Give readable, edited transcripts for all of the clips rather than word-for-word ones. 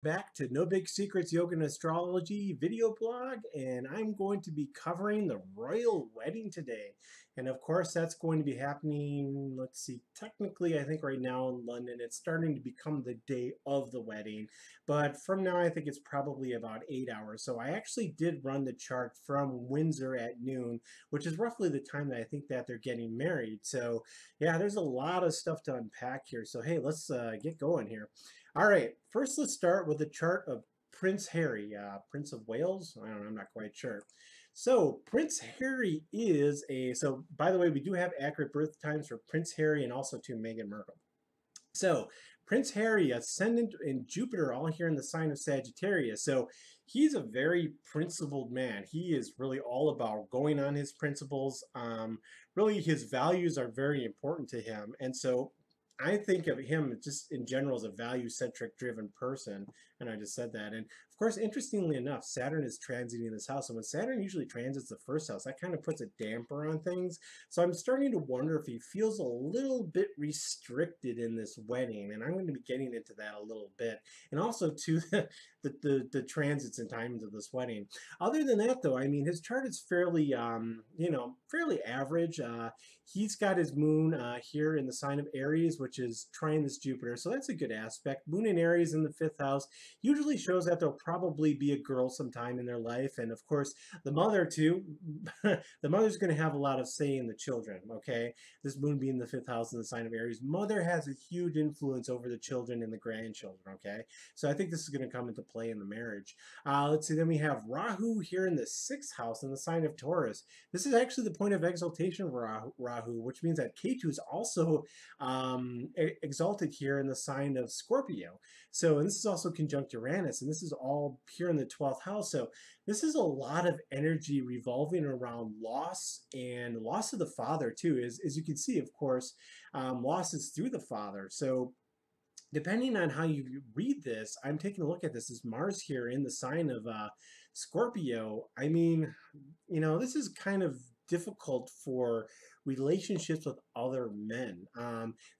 Back to No Big Secrets Yoga and Astrology video blog, and I'm going to be covering the royal wedding today. And of course, that's going to be happening, let's see, technically, I think right now in London, it's starting to become the day of the wedding. But from now, I think it's probably about 8 hours. So I actually did run the chart from Windsor at noon, which is roughly the time that I think that they're getting married. So yeah, there's a lot of stuff to unpack here. So hey, let's get going here. All right, first let's start with a chart of Prince Harry, Prince of Wales. I don't know, I'm not quite sure. So Prince Harry is so by the way, we do have accurate birth times for Prince Harry and also to Meghan Markle. So Prince Harry, ascendant in Jupiter, all here in the sign of Sagittarius. So he's a very principled man. He is really all about going on his principles. Really, his values are very important to him. And so I think of him just in general as a value-centric driven person. And I just said that. And of course, interestingly enough, Saturn is transiting this house. And when Saturn usually transits the first house, that kind of puts a damper on things. So I'm starting to wonder if he feels a little bit restricted in this wedding, and I'm going to be getting into that a little bit, and also to the transits and timings of this wedding. Other than that, though, I mean, his chart is fairly, fairly average. He's got his moon here in the sign of Aries, which is trine this Jupiter, so that's a good aspect. Moon in Aries in the fifth house usually shows that there'll probably be a girl sometime in their life, and of course, the mother too. The mother's going to have a lot of say in the children, okay? This moon being the fifth house in the sign of Aries, mother has a huge influence over the children and the grandchildren, okay? So I think this is going to come into play in the marriage. Let's see, then we have Rahu here in the sixth house in the sign of Taurus. This is actually the point of exaltation of Rahu, which means that Ketu is also exalted here in the sign of Scorpio. So, and this is also conjunct Uranus, and this is all here in the 12th house. So this is a lot of energy revolving around loss and loss of the father too. As you can see, of course, loss is through the father. So depending on how you read this, I'm taking a look at this as Mars here in the sign of Scorpio. I mean, this is kind of difficult for relationships with other men.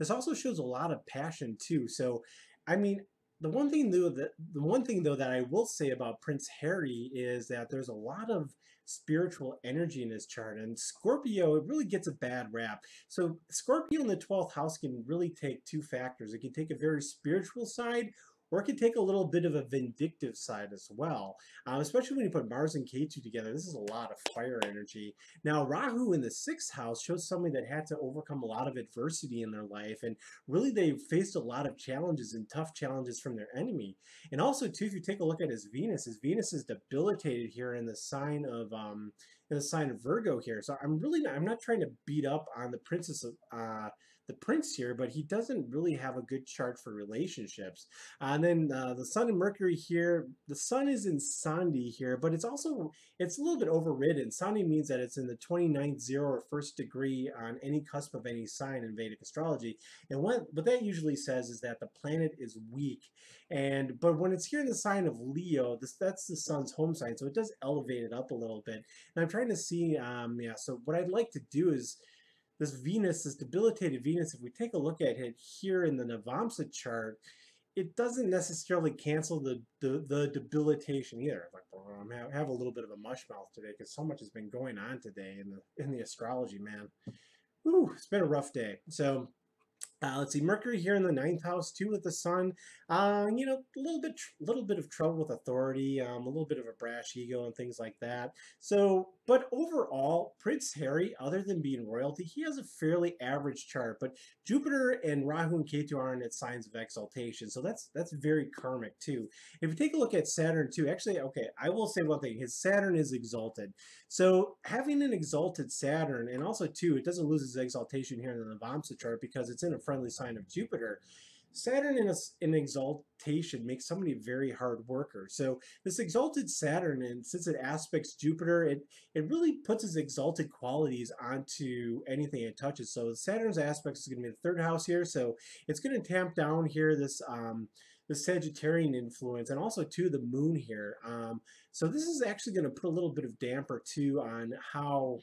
This also shows a lot of passion too. So, I mean, the one thing though that I will say about Prince Harry is that there's a lot of spiritual energy in his chart, and Scorpio, it really gets a bad rap. So Scorpio in the 12th house can really take two factors. It can take a very spiritual side, or it can take a little bit of a vindictive side as well. Especially when you put Mars and Ketu together, this is a lot of fire energy. Now, Rahu in the sixth house shows somebody that had to overcome a lot of adversity in their life, and really they faced a lot of challenges and tough challenges from their enemy. And also, too, if you take a look at his Venus is debilitated here in the sign of Virgo here. So I'm not trying to beat up on the prince here, but he doesn't really have a good chart for relationships. And then the Sun and Mercury here, the Sun is in Sandhi here, but it's a little bit overridden. Sandhi means that it's in the 29th zero or first degree on any cusp of any sign in Vedic astrology. And what that usually says is that the planet is weak. But when it's here in the sign of Leo, that's the Sun's home sign, so it does elevate it up a little bit. And I'm trying to see, so what I'd like to do is this Venus, this debilitated Venus, if we take a look at it here in the Navamsa chart, it doesn't necessarily cancel the debilitation either. Like, I have a little bit of a mush mouth today because so much has been going on today in the astrology, man. Whew, it's been a rough day. So let's see, Mercury here in the ninth house too with the Sun. A little bit of trouble with authority, a little bit of a brash ego and things like that. So, but overall, Prince Harry, other than being royalty, he has a fairly average chart. But Jupiter and Rahu and Ketu are in its signs of exaltation, so that's very karmic too. If you take a look at Saturn too, actually, okay, I will say one thing: his Saturn is exalted. So having an exalted Saturn, and also too, it doesn't lose its exaltation here in the Navamsa chart because it's in a friendly sign of Jupiter. Saturn in exaltation makes somebody a very hard worker. So this exalted Saturn, and since it aspects Jupiter, it really puts its exalted qualities onto anything it touches. So Saturn's aspect is going to be the third house here, so it's going to tamp down here the Sagittarian influence, and also too the moon here. So this is actually going to put a little bit of damper too on how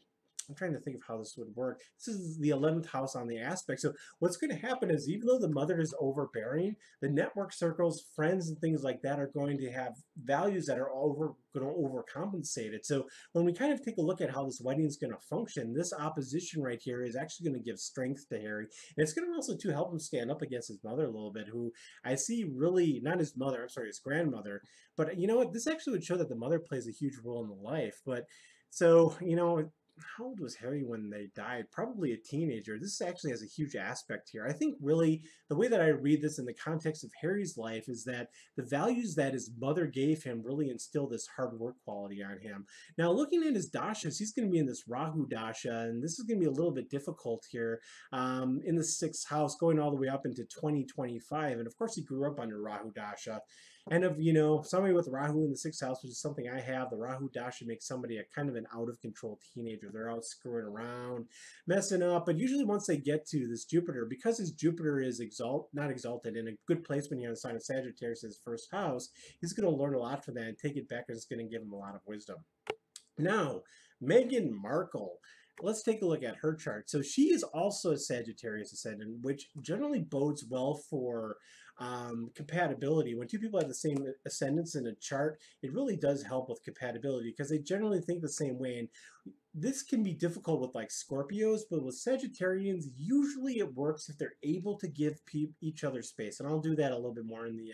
I'm trying to think of how this would work. This is the 11th house on the aspect. So what's going to happen is even though the mother is overbearing, the network circles, friends, and things like that are going to have values that are going to overcompensate it. So when we kind of take a look at how this wedding is going to function, this opposition right here is actually going to give strength to Harry. And it's going to also to help him stand up against his mother a little bit, who I see really, not his mother, I'm sorry, his grandmother. But you know what? This actually would show that the mother plays a huge role in the life. But so, how old was Harry when they died? Probably a teenager. This actually has a huge aspect here. I think really the way that I read this in the context of Harry's life is that the values that his mother gave him really instill this hard work quality on him. Now, looking at his dashas, he's going to be in this Rahu dasha, and this is going to be a little bit difficult here in the sixth house, going all the way up into 2025. And of course, he grew up under Rahu dasha. And of, somebody with Rahu in the sixth house, which is something I have, the Rahu dasha makes somebody a kind of an out of control teenager. They're out screwing around, messing up. But usually once they get to this Jupiter, because his Jupiter is not exalted, in a good placement here in the sign of Sagittarius, his first house, he's going to learn a lot from that and take it back, because it's going to give him a lot of wisdom. Now, Meghan Markle. Let's take a look at her chart. So she is also a Sagittarius ascendant, which generally bodes well for compatibility. When two people have the same ascendants in a chart, it really does help with compatibility because they generally think the same way. And this can be difficult with like Scorpios, but with Sagittarians, usually it works if they're able to give each other space. And I'll do that a little bit more in the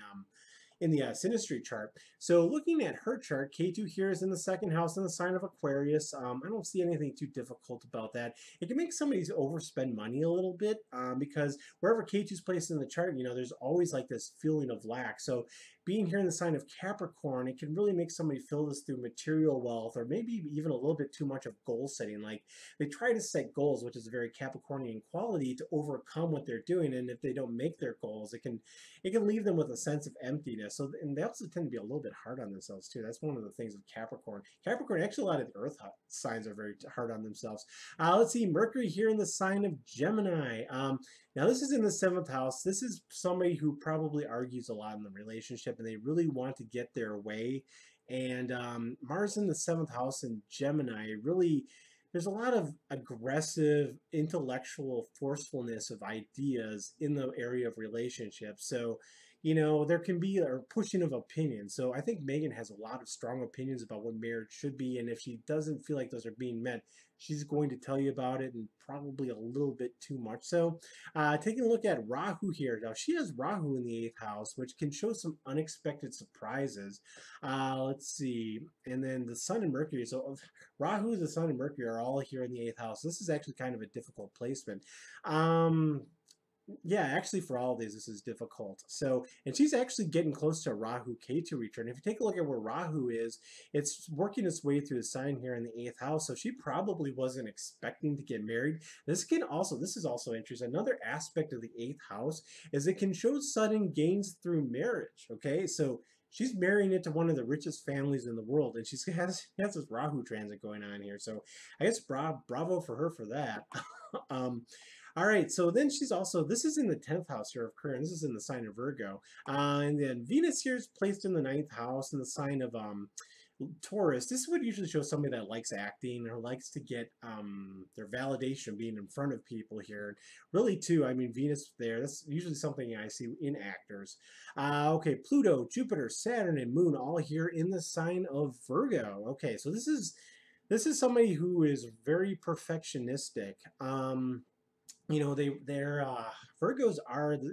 synastry chart. So looking at her chart, K2 here is in the second house in the sign of Aquarius. I don't see anything too difficult about that. It can make somebody overspend money a little bit because wherever K2 is placed in the chart, there's always like this feeling of lack. So being here in the sign of Capricorn, it can really make somebody feel this through material wealth, or maybe even a little bit too much of goal setting. Like they try to set goals, which is a very Capricornian quality, to overcome what they're doing. And if they don't make their goals, it can leave them with a sense of emptiness. So, and they also tend to be a little bit hard on themselves too. That's one of the things with Capricorn. Capricorn, actually, a lot of the Earth signs are very hard on themselves. Let's see, Mercury here in the sign of Gemini. Now, this is in the seventh house. This is somebody who probably argues a lot in the relationship, and they really want to get their way. And Mars in the seventh house in Gemini really, there's a lot of aggressive intellectual forcefulness of ideas in the area of relationships. So, there can be a pushing of opinions. So I think Meghan has a lot of strong opinions about what marriage should be. And if she doesn't feel like those are being met, she's going to tell you about it, and probably a little bit too much. So taking a look at Rahu here. Now, she has Rahu in the eighth house, which can show some unexpected surprises. Let's see. And then the Sun and Mercury. So Rahu, the Sun, and Mercury are all here in the eighth house. This is actually kind of a difficult placement. Yeah, actually for all of these, this is difficult. So, and she's actually getting close to a Rahu Ketu return. If you take a look at where Rahu is, it's working its way through the sign here in the eighth house. So she probably wasn't expecting to get married. This is also interesting. Another aspect of the eighth house is it can show sudden gains through marriage. Okay, so she's marrying into one of the richest families in the world, and she has this Rahu transit going on here. So I guess bravo for her for that. All right, so then this is in the 10th house here of career, and this is in the sign of Virgo. And then Venus here is placed in the 9th house in the sign of Taurus. This would usually show somebody that likes acting or likes to get their validation being in front of people here. Really, too, I mean, Venus there, that's usually something I see in actors. Okay, Pluto, Jupiter, Saturn, and Moon all here in the sign of Virgo. Okay, so this is somebody who is very perfectionistic. They're Virgos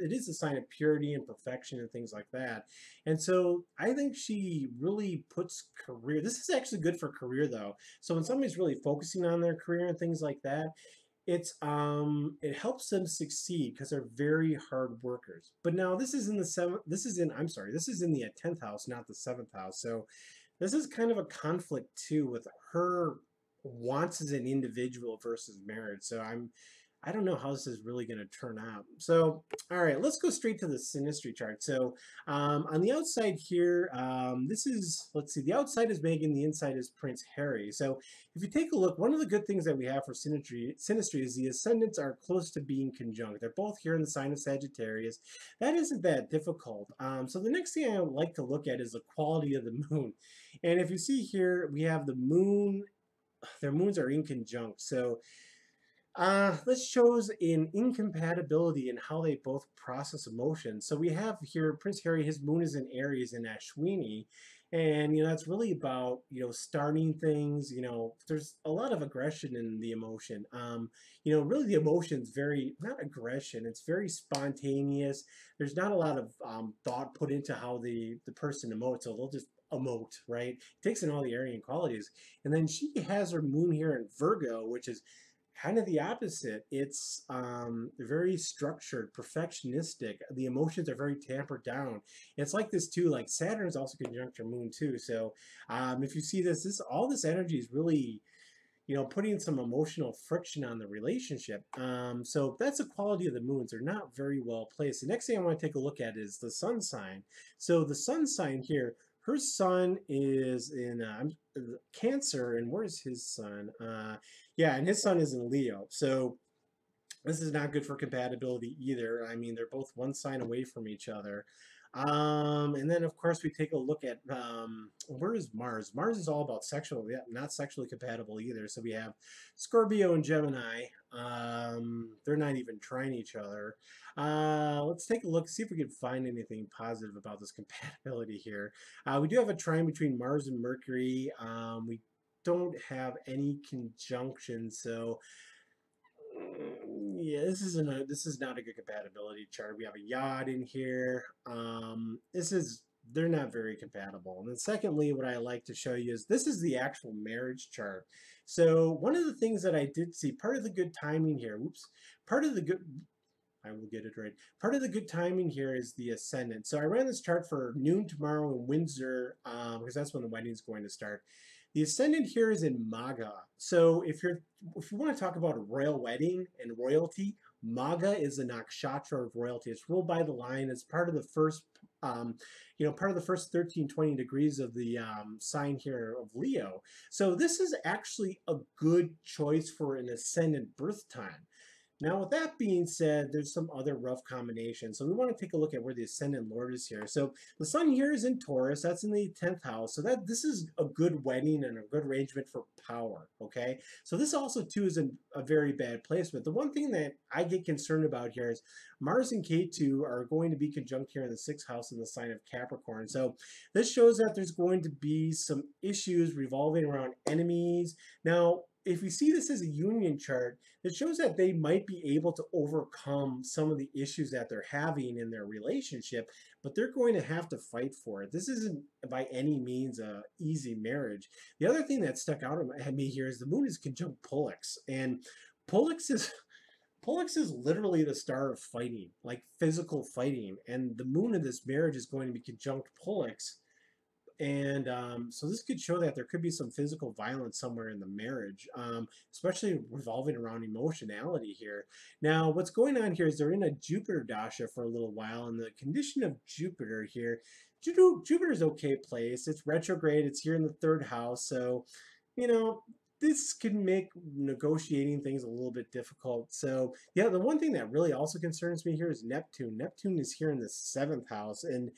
it is a sign of purity and perfection and things like that. And so I think she really puts career. This is actually good for career though. So when somebody's really focusing on their career and things like that, it helps them succeed because they're very hard workers. But now this is in the 10th house, not the 7th house. So this is kind of a conflict too with her wants as an individual versus marriage. So I don't know how this is really going to turn out. So, all right, let's go straight to the synastry chart. So, on the outside here, let's see, the outside is Meghan, the inside is Prince Harry. So, if you take a look, one of the good things that we have for synastry is the ascendants are close to being conjunct. They're both here in the sign of Sagittarius. That isn't that difficult. So, the next thing I would like to look at is the quality of the moon. And if you see here, we have the moon their moons are in conjunct. So this shows an incompatibility in how they both process emotions. So we have here Prince Harry, his moon is in Aries and Ashwini. And, that's really about, starting things. There's a lot of aggression in the emotion. Really the emotion's very, not aggression, it's very spontaneous. There's not a lot of thought put into how the person emotes. So they'll just emote, right? It takes in all the Aryan qualities. And then she has her moon here in Virgo, which is kind of the opposite. It's very structured, perfectionistic. The emotions are very tampered down. It's like this too. Like Saturn is also conjunct your moon too. So if you see this all this energy is really putting some emotional friction on the relationship. So that's the quality of the moons. They're not very well placed. The next thing I want to take a look at is the sun sign. So the sun sign here, her sun is in Cancer, and where's his sun? Yeah, and his sun is in Leo. So this is not good for compatibility either. I mean, they're both one sign away from each other. And then of course we take a look at where is Mars? Mars is all about sexual, yeah, not sexually compatible either. So we have Scorpio and Gemini. They're not even trying each other. Let's take a look, see if we can find anything positive about this compatibility here. We do have a trine between Mars and Mercury. We don't have any conjunction, so yeah, this is not a good compatibility chart. We have a yacht in here. They're not very compatible. And then secondly, what I like to show you is this is the actual marriage chart. So one of the things that I did see, part of the good timing here, part of the good I will get it right. Part of the good timing here is the ascendant. So I ran this chart for noon tomorrow in Windsor, because that's when the wedding is going to start. The ascendant here is in Maga. So if you want to talk about a royal wedding and royalty, Maga is a nakshatra of royalty. It's ruled by the line. It's part of the first, part of the first 13, 20 degrees of the sign here of Leo. So this is actually a good choice for an ascendant birth time. Now, with that being said, there's some other rough combinations. So we want to take a look at where the ascendant lord is here. So the sun here is in Taurus. That's in the 10th house. So this is a good wedding and a good arrangement for power, okay? So this also, too, is in a very bad placement. The one thing that I get concerned about here is Mars and K2 are going to be conjunct here in the 6th house in the sign of Capricorn. So this shows that there's going to be some issues revolving around enemies. Now, if we see this as a union chart, it shows that they might be able to overcome some of the issues that they're having in their relationship, but they're going to have to fight for it. This isn't by any means a easy marriage. The other thing that stuck out at me here is the moon is conjunct Pollux, and Pollux is Pollux is literally the star of fighting, like physical fighting, and the moon of this marriage is going to be conjunct Pollux. And so this could show that there could be some physical violence somewhere in the marriage, especially revolving around emotionality here. Now, what's going on here is they're in a Jupiter dasha for a little while, and the condition of Jupiter here, Jupiter's okay place. It's retrograde. It's here in the 3rd house, so you know this can make negotiating things a little bit difficult. So yeah, the one thing that really also concerns me here is Neptune. Neptune is here in the 7th house, and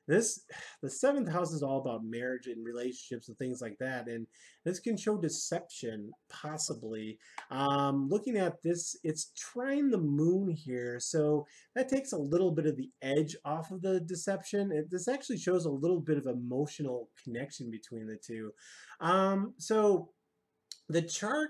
this the 7th house is all about marriage and relationships and things like that, and this can show deception possibly. Looking at this, it's trying the moon here, so that takes a little bit of the edge off of the deception. This actually shows a little bit of emotional connection between the two. So the chart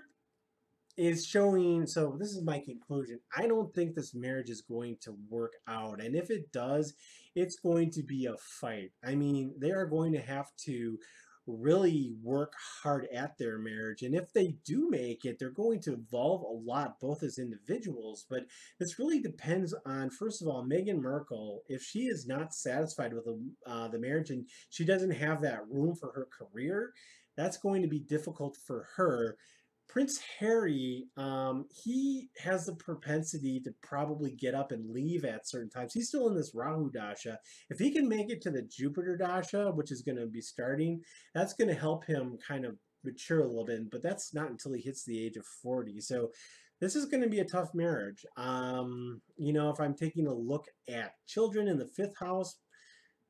is showing, so this is my conclusion. I don't think this marriage is going to work out. And if it does, it's going to be a fight. I mean, they are going to have to really work hard at their marriage. And if they do make it, they're going to evolve a lot, both as individuals. But this really depends on, first of all, Meghan Markle. If she is not satisfied with the marriage and she doesn't have that room for her career, that's going to be difficult for her. Prince Harry, he has the propensity to probably get up and leave at certain times. He's still in this Rahu Dasha. If he can make it to the Jupiter Dasha, which is going to be starting, that's going to help him kind of mature a little bit, but that's not until he hits the age of 40. So this is going to be a tough marriage. If I'm taking a look at children in the 5th house,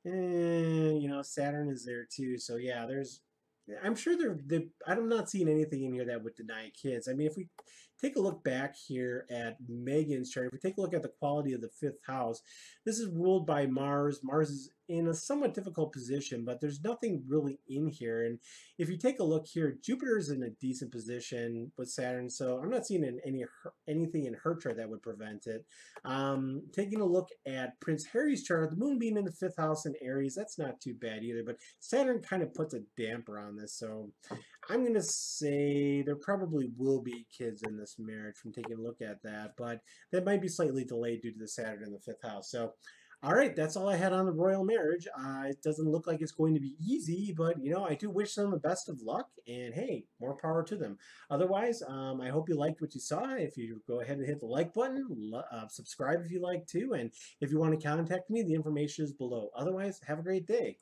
Saturn is there too. So yeah, there's I'm sure I'm not seeing anything in here that would deny kids. I mean, if we take a look back here at Megan's chart, if we take a look at the quality of the fifth house, this is ruled by Mars. Mars is in a somewhat difficult position, but there's nothing really in here. And if you take a look here, Jupiter's in a decent position with Saturn, so I'm not seeing anything in her chart that would prevent it. Taking a look at Prince Harry's chart, the moon being in the fifth house in Aries, that's not too bad either, but Saturn kind of puts a damper on this. So I'm going to say there probably will be kids in this marriage from taking a look at that, but that might be slightly delayed due to the Saturn in the fifth house. So, all right, that's all I had on the royal marriage. It doesn't look like it's going to be easy, but I do wish them the best of luck, and hey, more power to them. Otherwise, I hope you liked what you saw. If you go ahead and hit the like button, subscribe if you like to, and if you want to contact me, the information is below. Otherwise, have a great day.